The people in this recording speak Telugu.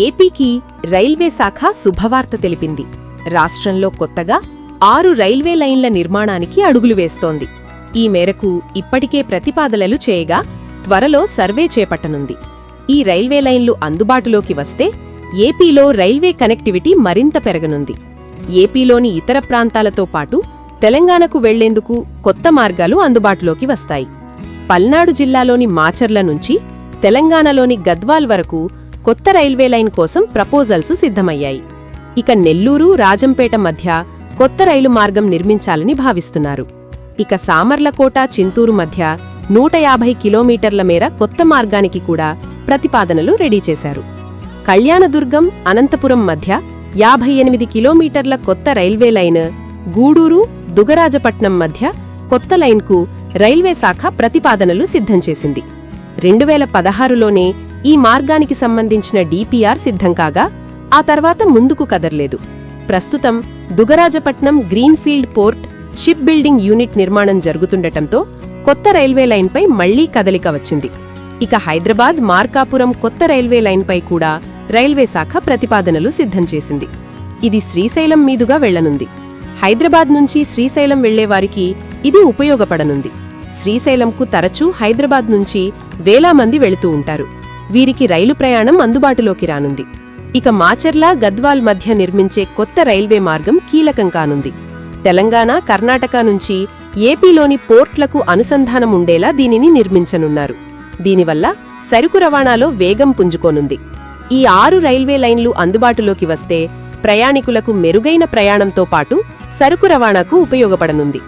ఏపీకి రైల్వే శాఖ శుభవార్త తెలిపింది. రాష్ట్రంలో కొత్తగా 6 రైల్వే లైన్ల నిర్మాణానికి అడుగులు వేస్తోంది. ఈ మేరకు ఇప్పటికే ప్రతిపాదనలు చేయగా త్వరలో సర్వే చేపట్టనుంది. ఈ రైల్వే లైన్లు అందుబాటులోకి వస్తే ఏపీలో రైల్వే కనెక్టివిటీ మరింత పెరగనుంది. ఏపీలోని ఇతర ప్రాంతాలతో పాటు తెలంగాణకు వెళ్లేందుకు కొత్త మార్గాలు అందుబాటులోకి వస్తాయి. పల్నాడు జిల్లాలోని మాచర్ల నుంచి తెలంగాణలోని గద్వాల్ వరకు కొత్త రైల్వే లైన్ కోసం ప్రపోజల్సు సిద్ధమయ్యాయి. ఇక నెల్లూరు, రాజంపేట మధ్య కొత్త రైలు మార్గం నిర్మించాలని భావిస్తున్నారు. ఇక సామర్లకోట, చింతూరు మధ్య 150 కిలోమీటర్ల మేర కొత్త మార్గానికి కూడా ప్రతిపాదనలు రెడీ చేశారు. కళ్యాణదుర్గం, అనంతపురం మధ్య 58 కిలోమీటర్ల కొత్త రైల్వే లైన్, గూడూరు, దుగరాజపట్నం మధ్య కొత్త లైన్కు రైల్వే శాఖ ప్రతిపాదనలు సిద్ధం చేసింది. 2016లోనే ఈ మార్గానికి సంబంధించిన డిపిఆర్ సిద్ధం కాగా ఆ తర్వాత ముందుకు కదర్లేదు. ప్రస్తుతం Dugarajapatnam greenfield port ship building unit నిర్మాణం జరుగుతుండటంతో కొత్త రైల్వే లైన్పై మళ్లీ కదలిక వచ్చింది. ఇక హైదరాబాద్, మార్కాపురం కొత్త రైల్వే లైన్పై కూడా రైల్వే శాఖ ప్రతిపాదనలు సిద్ధం చేసింది. ఇది శ్రీశైలం మీదుగా వెళ్లనుంది. హైదరాబాద్ నుంచి శ్రీశైలం వెళ్లేవారికి ఇది ఉపయోగపడనుంది. శ్రీశైలంకు తరచూ హైదరాబాద్ నుంచి వేల మంది వెళుతూ ఉంటారు. వీరికి రైలు ప్రయాణం అందుబాటులోకి రానుంది. ఇక మాచర్ల, గద్వాల్ మధ్య నిర్మించే కొత్త రైల్వే మార్గం కీలకం కానుంది. తెలంగాణ, కర్ణాటక నుంచి ఏపీలోని పోర్ట్లకు అనుసంధానం ఉండేలా దీనిని నిర్మించనున్నారు. దీనివల్ల సరుకు రవాణాలో వేగం పుంజుకోనుంది. ఈ 6 రైల్వే లైన్లు అందుబాటులోకి వస్తే ప్రయాణికులకు మెరుగైన ప్రయాణంతో పాటు సరుకు రవాణాకు ఉపయోగపడనుంది.